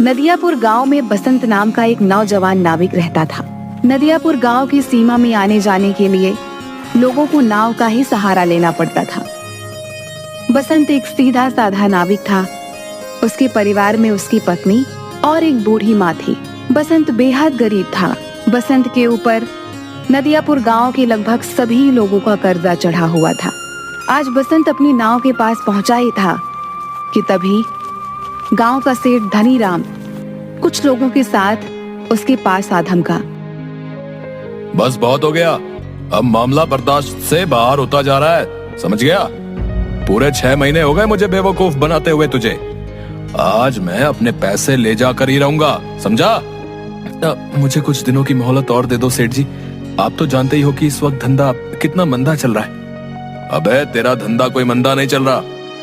नदियापुर गांव में बसंत नाम का एक नौजवान नाविक रहता था। नदियापुर गांव की सीमा में आने जाने के लिए लोगों को नाव का ही सहारा लेना पड़ता था। बसंत एक सीधा साधा नाविक था। उसके परिवार में उसकी पत्नी और एक बूढ़ी माँ थी। बसंत बेहद गरीब था। बसंत के ऊपर नदियापुर गांव के लगभग सभी लोगों का कर्जा चढ़ा हुआ था। आज बसंत अपनी नाव के पास पहुंचा ही था कि तभी गांव का सेठ धनीराम कुछ लोगों के साथ उसके पास आ धमका। बस बहुत हो गया, अब मामला बर्दाश्त से बाहर होता जा रहा है, समझ गया? पूरे 6 महीने हो गए मुझे बेवकूफ बनाते हुए तुझे। आज मैं अपने पैसे ले जाकर ही रहूंगा, समझा? मुझे कुछ दिनों की मोहलत और दे दो सेठ जी। आप तो जानते ही हो कि इस वक्त धंधा कितना मंदा चल रहा है। अबे तेरा धंधा कोई मंदा नहीं चल रहा।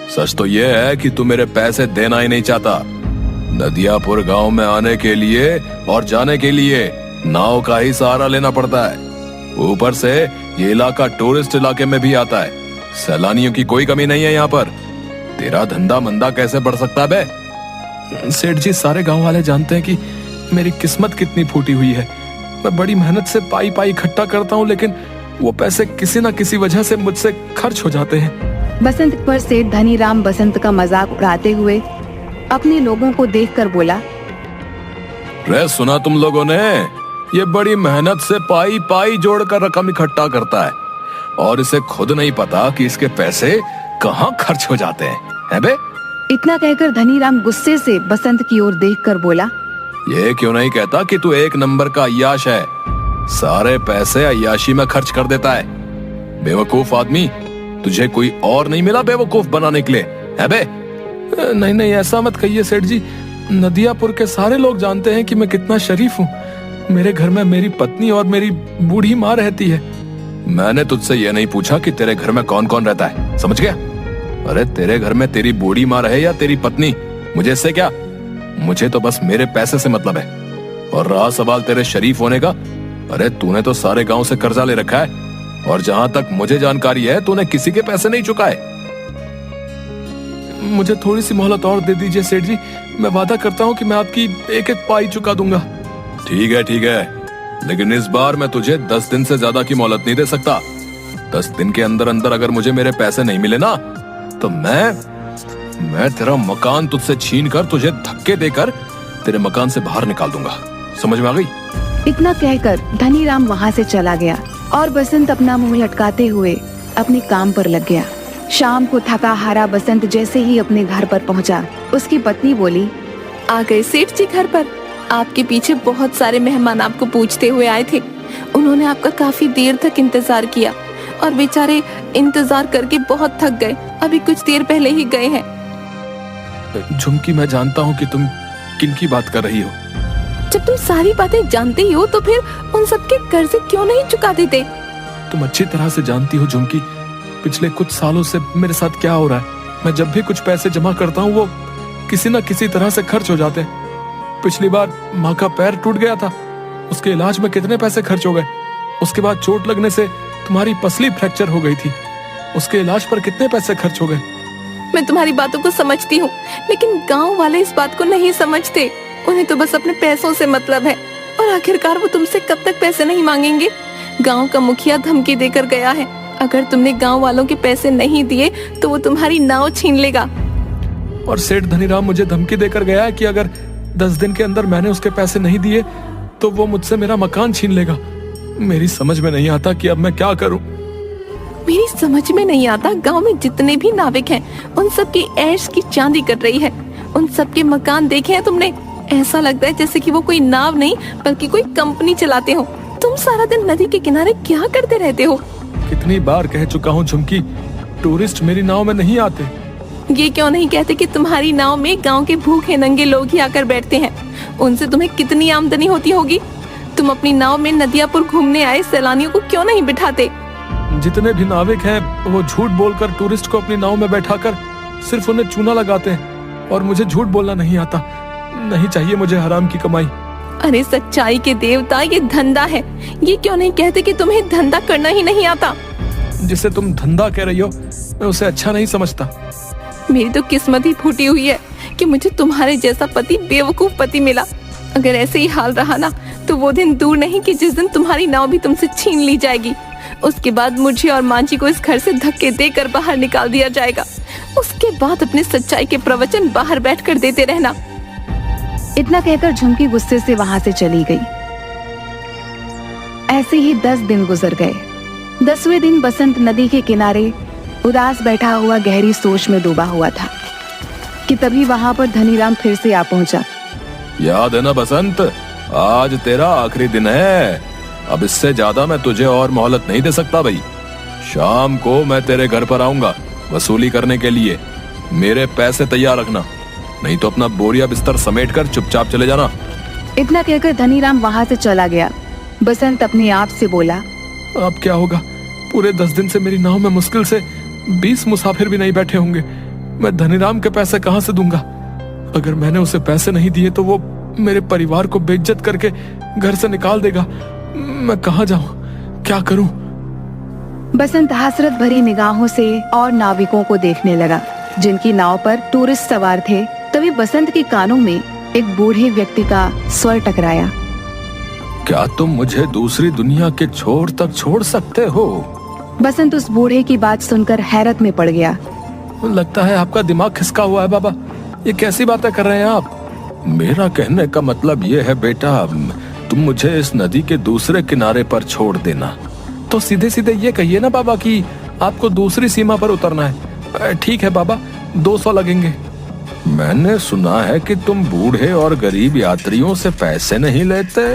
सच तो ये है कि तू मेरे पैसे देना ही नहीं चाहता। नदियापुर गांव में आने के लिए और जाने के लिए नाव का ही सहारा लेना पड़ता है। ऊपर से ये इलाका टूरिस्ट इलाके में भी आता है। सैलानियों की कोई कमी नहीं है यहाँ पर। तेरा धंधा मंदा कैसे बढ़ सकता है बे? सेठ जी, सारे गांव वाले जानते हैं कि मेरी किस्मत कितनी फूटी हुई है। मैं बड़ी मेहनत से पाई पाई इकट्ठा करता हूँ, लेकिन वो पैसे किसी न किसी वजह से मुझसे खर्च हो जाते हैं। बसंत पर सेठ धनीराम बसंत का मजाक उड़ाते हुए अपने लोगों को देखकर बोला, रे सुना तुम लोगों ने? ये बड़ी मेहनत से पाई पाई जोड़कर रकम इकट्ठा करता है और इसे खुद नहीं पता कि इसके पैसे कहाँ खर्च हो जाते हैं बे? इतना कहकर धनीराम गुस्से से बसंत की ओर देखकर बोला, ये क्यों नहीं कहता कि तू एक नंबर का अय्याश है? सारे पैसे अय्याशी में खर्च कर देता है। बेवकूफ आदमी, तुझे कोई और नहीं मिला बेवकूफ बनाने के लिए, है बे? नहीं नहीं, ऐसा मत कहिए सेठ जी। नदियापुर के सारे लोग जानते हैं कि मैं कितना शरीफ हूँ। मेरे घर में मेरी पत्नी और मेरी बूढ़ी माँ रहती है। मैंने तुझसे ये नहीं पूछा कि तेरे घर में कौन कौन रहता है, समझ गया? अरे तेरे घर में तेरी बूढ़ी माँ रहे या तेरी पत्नी, मुझे इससे क्या? मुझे तो बस मेरे पैसे से मतलब है। और रहा सवाल तेरे शरीफ होने का, अरे तूने तो सारे गांव से कर्जा ले रखा है और जहां तक मुझे जानकारी है तूने किसी के पैसे नहीं चुकाए। मुझे थोड़ी सी मोहलत और दे दीजिए सेठ जी। मैं वादा करता हूँ कि मैं आपकी एक एक पाई चुका दूंगा। ठीक है, लेकिन इस बार मैं तुझे 10 दिन से ज्यादा की मोहलत नहीं दे सकता। 10 दिन के अंदर अंदर अगर मुझे मेरे पैसे नहीं मिले ना, तो मैं तेरा मकान तुझसे छीन कर तुझे धक्के देकर तेरे मकान से बाहर निकाल दूंगा। समझ में आ गई? इतना कहकर धनीराम वहाँ से चला गया और बसंत अपना मुंह लटकाते हुए अपने काम पर लग गया। शाम को थका हारा बसंत जैसे ही अपने घर पर पहुंचा, उसकी पत्नी बोली, आ गए सेठ जी घर पर। आपके पीछे बहुत सारे मेहमान आपको पूछते हुए आए थे। उन्होंने आपका काफी देर तक इंतजार किया और बेचारे इंतजार करके बहुत थक गए। अभी कुछ देर पहले ही गए हैं। झुमकी, मैं जानता हूँ कि तुम किन की बात कर रही हो। जब तुम सारी बातें जानते ही हो तो फिर उन सबके कर्जे क्यों नहीं चुका देते? तुम अच्छी तरह से जानती हो झुमकी, पिछले कुछ सालों से मेरे साथ क्या हो रहा है। मैं जब भी कुछ पैसे जमा करता हूँ वो किसी न किसी तरह से खर्च हो जाते हैं। पिछली बार माँ का पैर टूट गया था, उसके इलाज में कितने पैसे खर्च हो गए। उसके बाद चोट लगने से तुम्हारी पसली फ्रैक्चर हो गई थी, उसके इलाज पर कितने पैसे खर्च हो गए। मैं तुम्हारी बातों को समझती हूँ, लेकिन गाँव वाले इस बात को नहीं समझते। उन्हें तो बस अपने पैसों से मतलब है और आखिरकार वो तुमसे कब तक पैसे नहीं मांगेंगे? गांव का मुखिया धमकी देकर गया है, अगर तुमने गांव वालों के पैसे नहीं दिए तो वो तुम्हारी नाव छीन लेगा। और सेठ धनीराम मुझे धमकी देकर गया है कि अगर 10 दिन के अंदर मैंने उसके पैसे नहीं दिए तो वो मुझसे मेरा मकान छीन लेगा। मेरी समझ में नहीं आता कि अब मैं क्या करूं। मेरी समझ में नहीं आता, गांव में जितने भी नाविक हैं उन सब की ऐश की चांदी कट रही है। उन सब के मकान देखे हैं तुमने? ऐसा लगता है जैसे कि वो कोई नाव नहीं बल्कि कोई कंपनी चलाते हो। तुम सारा दिन नदी के किनारे क्या करते रहते हो? कितनी बार कह चुका हूँ झुमकी, टूरिस्ट मेरी नाव में नहीं आते। ये क्यों नहीं कहते कि तुम्हारी नाव में गांव के भूखे नंगे लोग ही आकर बैठते हैं? उनसे तुम्हें कितनी आमदनी होती होगी। तुम अपनी नाव में नदियापुर घूमने आए सैलानियों को क्यों नहीं बिठाते? जितने भी नाविक हैं वो झूठ बोलकर टूरिस्ट को अपनी नाव में बैठाकर सिर्फ उन्हें चूना लगाते हैं और मुझे झूठ बोलना नहीं आता। नहीं चाहिए मुझे हराम की कमाई। अरे सच्चाई के देवता, ये धंधा है। ये क्यों नहीं कहते कि तुम्हें धंधा करना ही नहीं आता? जिसे तुम धंधा कह रही हो मैं उसे अच्छा नहीं समझता। मेरी तो किस्मत ही फूटी हुई है कि मुझे तुम्हारे जैसा पति, बेवकूफ पति मिला। अगर ऐसे ही हाल रहा ना तो वो दिन दूर नहीं कि जिस दिन तुम्हारी नाव भी तुमसे छीन ली जाएगी। उसके बाद मुझे और मांझी को इस घर से धक्के देकर बाहर निकाल दिया जाएगा। उसके बाद अपने सच्चाई के प्रवचन बाहर बैठकर देते रहना। इतना कहकर झुमकी गुस्से से वहां से चली गई। ऐसे ही 10 दिन गुजर गए। 10वें दिन बसंत नदी के किनारे उदास बैठा हुआ गहरी सोच में डूबा हुआ था कि तभी वहां पर धनीराम फिर से आ पहुंचा। याद है ना बसंत, आज तेरा आखिरी दिन है। अब इससे ज्यादा मैं तुझे और मोहलत नहीं दे सकता भाई। शाम को मैं तेरे घर पर आऊंगा वसूली करने के लिए। मेरे पैसे तैयार रखना, नहीं तो अपना बोरिया बिस्तर समेट कर चुपचाप चले जाना। इतना कहकर धनीराम वहां से चला गया। बसंत अपने आप से बोला, अब क्या होगा? पूरे 10 दिन से मेरी नाव में मुश्किल से 20 मुसाफिर भी नहीं बैठे होंगे। मैं धनीराम के पैसे कहां से दूंगा? अगर मैंने उसे पैसे नहीं दिए तो वो मेरे परिवार को बेइज्जत करके घर से निकाल देगा। मैं कहां जाऊं, क्या करूं? बसंत हसरत भरी निगाहों से और नाविकों को देखने लगा जिनकी नाव पर टूरिस्ट सवार थे। तभी बसंत के कानों में एक बूढ़े व्यक्ति का स्वर टकराया। क्या तुम मुझे दूसरी दुनिया के छोर तक छोड़ सकते हो? बसंत उस बूढ़े की बात सुनकर हैरत में पड़ गया। लगता है आपका दिमाग खिसका हुआ है बाबा। ये कैसी बातें कर रहे हैं आप? मेरा कहने का मतलब ये है बेटा, तुम मुझे इस नदी के दूसरे किनारे पर छोड़ देना। तो सीधे सीधे ये कहिए ना बाबा कि आपको दूसरी सीमा पर उतरना है। ठीक है बाबा, 200 लगेंगे। मैंने सुना है कि तुम बूढ़े और गरीब यात्रियों से पैसे नहीं लेते।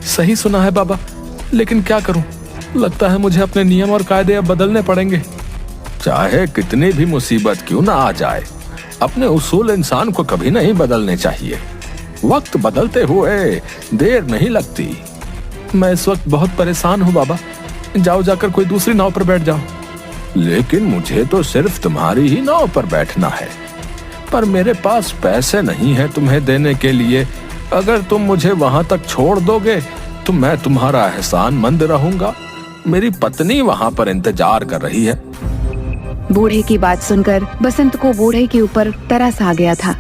सही सुना है बाबा, लेकिन क्या करूं? लगता है मुझे अपने नियम और कायदे अब बदलने पड़ेंगे। चाहे कितनी भी मुसीबत क्यों ना आ जाए, अपने उसूल इंसान को कभी नहीं बदलने चाहिए। वक्त बदलते हुए देर नहीं लगती। मैं इस वक्त बहुत परेशान हूँ बाबा। जाओ जाकर कोई दूसरी नाव पर बैठ जाओ। लेकिन मुझे तो सिर्फ तुम्हारी ही नाव पर बैठना है, पर मेरे पास पैसे नहीं है तुम्हें देने के लिए। अगर तुम मुझे वहां तक छोड़ दोगे तो मैं तुम्हारा एहसानमंद रहूंगा। मेरी पत्नी वहां पर इंतजार कर रही है। बूढ़े की बात सुनकर बसंत को बूढ़े के ऊपर तरस आ गया था।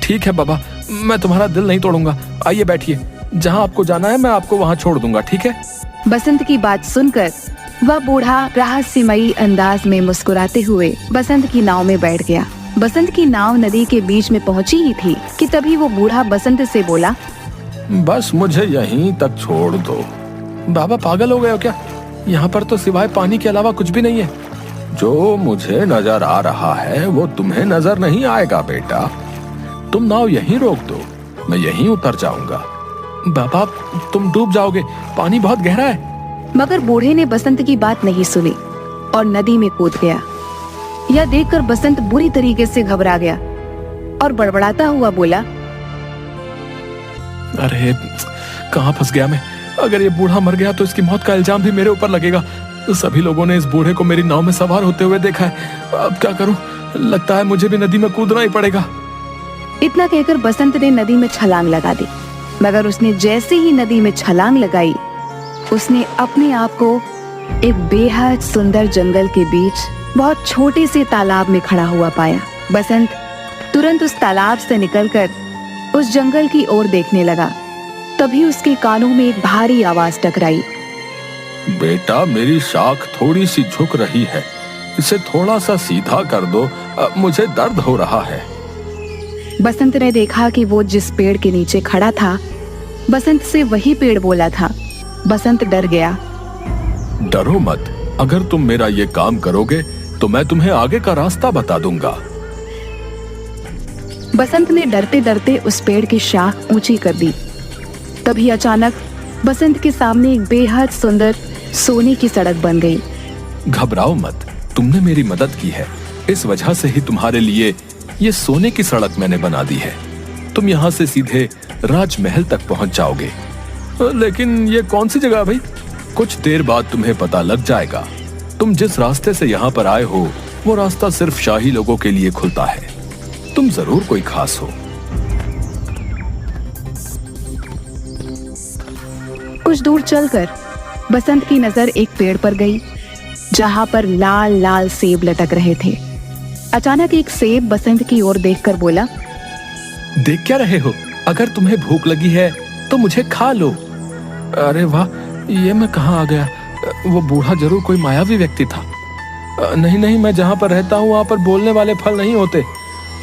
ठीक है बाबा, मैं तुम्हारा दिल नहीं तोड़ूंगा। आइए बैठिए, जहाँ आपको जाना है मैं आपको वहाँ छोड़ दूंगा, ठीक है? बसंत की बात सुनकर वह बूढ़ा रहस्यमयी अंदाज में मुस्कुराते हुए बसंत की नाव में बैठ गया। बसंत की नाव नदी के बीच में पहुंची ही थी कि तभी वो बूढ़ा बसंत से बोला, बस मुझे यहीं तक छोड़ दो। बाबा पागल हो गए हो क्या? यहाँ पर तो सिवाय पानी के अलावा कुछ भी नहीं है। जो मुझे नजर आ रहा है वो तुम्हें नजर नहीं आएगा बेटा। तुम नाव यहीं रोक दो, मैं यहीं उतर जाऊंगा। बाबा तुम डूब जाओगे, पानी बहुत गहरा है। मगर बूढ़े ने बसंत की बात नहीं सुनी और नदी में कूद गया। यह देखकर बसंत बुरी तरीके से घबरा गया और बड़बड़ाता हुआ बोला, अरे कहाँ फंस गया मैं? अगर ये बूढ़ा मर गया तो इसकी मौत का इल्जाम भी मेरे ऊपर लगेगा। सभी लोगों ने इस बूढ़े को मेरी नाव में सवार होते हुए देखा है। अब क्या करूं? लगता है मुझे भी नदी में कूदना ही पड़ेगा। इतना कहकर बसंत ने नदी में छलांग लगा दी। मगर उसने जैसे ही नदी में छलांग लगाई, उसने अपने आप को एक बेहद सुंदर जंगल के बीच बहुत छोटे से तालाब में खड़ा हुआ पाया। बसंत तुरंत उस तालाब से निकलकर उस जंगल की ओर देखने लगा। तभी उसके कानों में एक भारी आवाज टकराई। बेटा मेरी शाख थोड़ी सी झुक रही है, इसे थोड़ा सा सीधा कर दो, मुझे दर्द हो रहा है। बसंत ने देखा कि वो जिस पेड़ के नीचे खड़ा था, बसंत से वही पेड़ बोला था। बसंत डर गया। डरो मत, अगर तुम मेरा ये काम करोगे तो मैं तुम्हें आगे का रास्ता बता दूंगा। बसंत ने डरते डरते उस पेड़ की शाख ऊंची कर दी। तभी अचानक बसंत के सामने एक बेहद सुंदर सोने की सड़क बन गई। घबराओ मत, तुमने मेरी मदद की है, इस वजह से ही तुम्हारे लिए ये सोने की सड़क मैंने बना दी है। तुम यहाँ से सीधे राजमहल तक पहुँच जाओगे। लेकिन ये कौन सी जगह भाई? कुछ देर बाद तुम्हें पता लग जाएगा। तुम जिस रास्ते से यहाँ पर आए हो वो रास्ता सिर्फ शाही लोगों के लिए खुलता है। तुम जरूर कोई खास हो। कुछ दूर चलकर बसंत की नजर एक पेड़ पर गई जहां पर लाल लाल सेब लटक रहे थे। अचानक एक सेब बसंत की ओर देखकर बोला, देख क्या रहे हो? अगर तुम्हें भूख लगी है तो मुझे खा लो। अरे वाह, ये मैं कहाँ आ गया? वो बूढ़ा जरूर कोई मायावी व्यक्ति था। नहीं नहीं, मैं जहाँ पर रहता हूँ वहाँ पर बोलने वाले फल नहीं होते।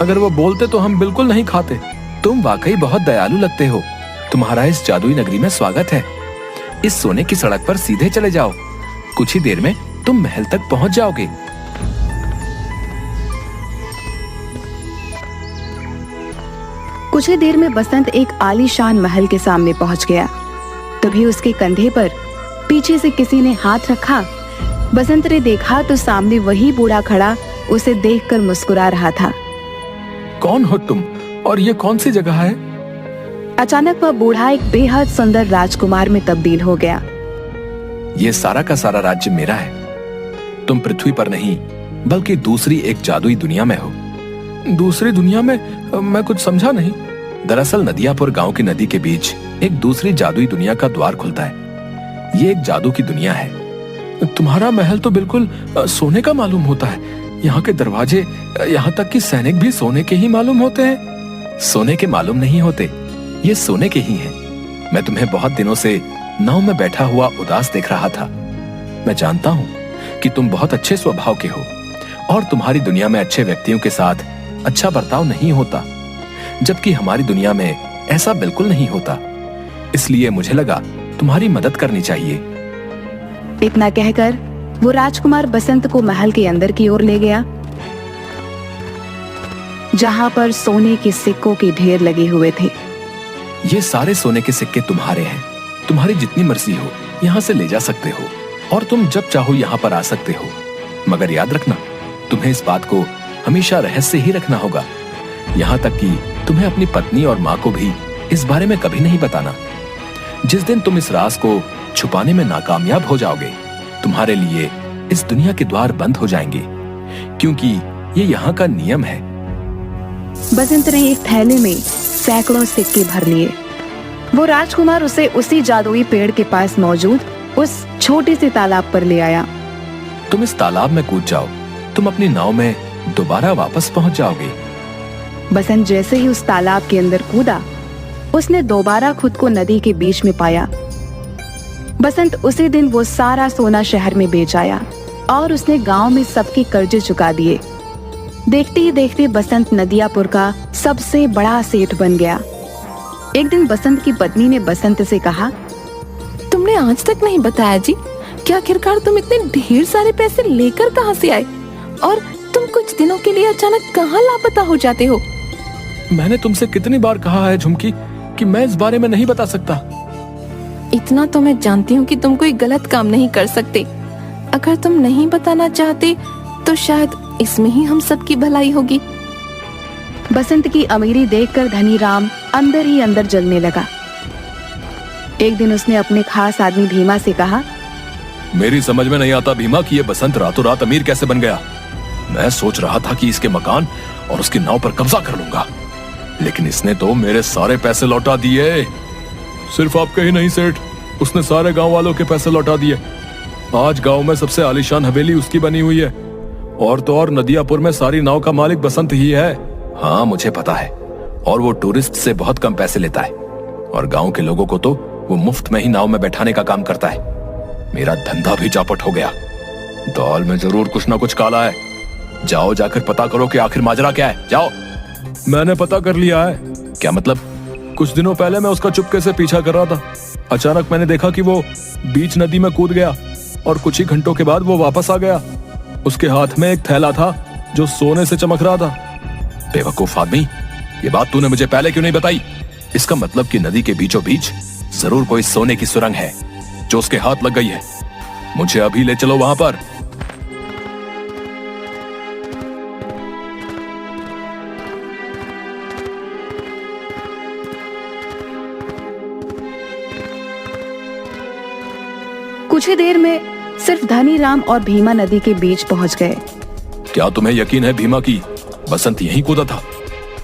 अगर वो बोलते तो हम बिल्कुल नहीं खाते। तुम वाकई बहुत दयालु लगते हो। तुम्हारा इस जादुई नगरी में स्वागत है। इस सोने की सड़क पर सीधे चले जाओ, कुछ ही देर में तुम महल तक पहुंच जाओगे। कुछ ही देर में बसंत एक आलीशान महल के सामने पहुंच गया। तभी उसके कंधे पर पीछे से किसी ने हाथ रखा। बसंत ने देखा तो सामने वही बूढ़ा खड़ा उसे देखकर मुस्कुरा रहा था। कौन हो तुम और ये कौन सी जगह है? अचानक वह बूढ़ा एक बेहद सुंदर राजकुमार में तब्दील हो गया। ये सारा का सारा राज्य मेरा है। तुम पृथ्वी पर नहीं बल्कि दूसरी एक जादुई दुनिया में हो। दूसरी दुनिया में? मैं कुछ समझा नहीं। दरअसल नदियापुर गांव की नदी के बीच एक दूसरी जादुई दुनिया का द्वार खुलता है। ये एक जादू की दुनिया है। तुम्हारा महल तो बिल्कुल सोने का मालूम होता है। यहाँ के दरवाजे, यहाँ तक कि सैनिक भी सोने के ही मालूम होते हैं। सोने के मालूम नहीं होते, ये सोने के ही हैं। मैं तुम्हें बहुत दिनों से नाव में बैठा हुआ उदास देख रहा था। मैं जानता हूँ कि तुम बहुत अच्छे स्वभाव के हो और तुम्हारी दुनिया में अच्छे व्यक्तियों के साथ अच्छा बर्ताव नहीं होता, जबकि हमारी दुनिया में ऐसा बिल्कुल नहीं होता। इसलिए मुझे लगा तुम्हारी मदद करनी चाहिए। इतना कहकर वो राजकुमार बसंत को महल के अंदर की ओर ले गया, जहां पर सोने के सिक्कों के ढेर लगे हुए थे। ये सारे सोने के सिक्के तुम्हारे हैं। तुम्हारी जितनी मर्जी हो यहाँ से ले जा सकते हो और तुम जब चाहो यहाँ पर आ सकते हो। मगर याद रखना, तुम्हें इस बात को हमेशा रहस्य ही रखना होगा। यहाँ तक कि तुम्हें अपनी पत्नी और माँ को भी इस बारे में कभी नहीं बताना। जिस दिन तुम इस राज को छुपाने में नाकामयाब हो जाओगे, तुम्हारे लिए इस दुनिया के द्वार बंद हो जाएंगे, क्योंकि ये यहाँ का नियम है। बसंत ने एक थैले में सैकड़ों सिक्के भर लिए। वो राजकुमार उसे उसी जादुई पेड़ के पास मौजूद उस छोटे से तालाब पर ले आया। तुम इस तालाब में कूद जाओ, तुम अपनी नाव में दोबारा वापस पहुंच जाओगे। बसंत जैसे ही उस तालाब के अंदर कूदा, उसने दोबारा खुद को नदी के बीच में पाया। बसंत उसी दिन वो सारा सोना शहर में बेच आया और उसने गांव में सबके कर्जे चुका दिए। देखते ही देखते बसंत नदियापुर का सबसे बड़ा सेठ बन गया। एक दिन बसंत की पत्नी ने बसंत से कहा, तुमने आज तक नहीं बताया जी कि आखिरकार तुम इतने ढेर सारे पैसे लेकर कहाँ से आए और तुम कुछ दिनों के लिए अचानक कहाँ लापता हो जाते हो? मैंने तुमसे कितनी बार कहा है झुमकी कि मैं इस बारे में नहीं बता सकता। इतना तो मैं जानती हूँ कि तुम कोई गलत काम नहीं कर सकते। अगर तुम नहीं बताना चाहते तो शायद इसमें ही हम सबकी भलाई होगी। बसंत की अमीरी देखकर धनी राम अंदर ही अंदर जलने लगा। एक दिन उसने अपने खास आदमी भीमा से कहा, मेरी समझ में नहीं आता भीमा कि ये बसंत रातों रात अमीर कैसे बन गया। मैं सोच रहा था कि इसके मकान और उसकी नाव पर कब्जा कर लूंगा, लेकिन इसने तो मेरे सारे पैसे लौटा दिए। सिर्फ आपके ही नहीं सेठ, उसने सारे गांव वालों के पैसे लौटा दिए। आज गांव में सबसे आलीशान हवेली उसकी बनी हुई है और तो और नदियापुर में सारी नाव का मालिक बसंत ही है। हाँ मुझे पता है, और वो टूरिस्ट से बहुत कम पैसे लेता है और गांव के लोगों को तो वो मुफ्त में ही नाव में बैठाने का काम करता है। मेरा धंधा भी चौपट हो गया। दाल में जरूर कुछ ना कुछ काला है। जाओ जाकर पता करो कि आखिर माजरा क्या है। जाओ। मैंने पता कर लिया है। क्या मतलब? कुछ दिनों पहले मैं उसका चुपके से पीछा कर रहा था। अचानक मैंने देखा कि वो बीच नदी में कूद गया और कुछ ही घंटों के बाद वो वापस आ गया। उसके हाथ में एक थैला था जो सोने से चमक रहा था। बेवकूफ आदमी, ये बात तूने मुझे पहले क्यों नहीं बताई? इसका मतलब कि नदी के बीचों बीच जरूर कोई सोने की सुरंग है जो उसके हाथ लग गई है। मुझे अभी ले चलो वहां पर। कुछ ही देर में सिर्फ धनी राम और भीमा नदी के बीच पहुंच गए। क्या तुम्हें यकीन है भीमा की बसंत यहीं कूदा था?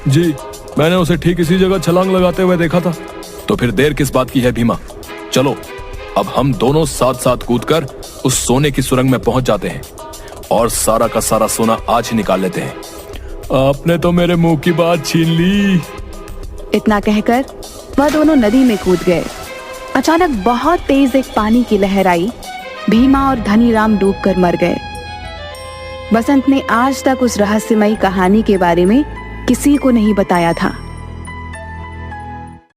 जी, मैंने उसे ठीक इसी जगह छलांग लगाते हुए देखा था। तो फिर देर किस बात की है भीमा? चलो अब हम दोनों साथ साथ कूदकर उस सोने की सुरंग में पहुंच जाते हैं और सारा का सारा सोना आज ही निकाल लेते हैं। आपने तो मेरे मुंह की बात छीन ली। इतना कहकर वह दोनों नदी में कूद गए। अचानक बहुत तेज एक पानी की लहर आई। भीमा और धनीराम डूबकर मर गए। बसंत ने आज तक उस रहस्यमयी कहानी के बारे में किसी को नहीं बताया था।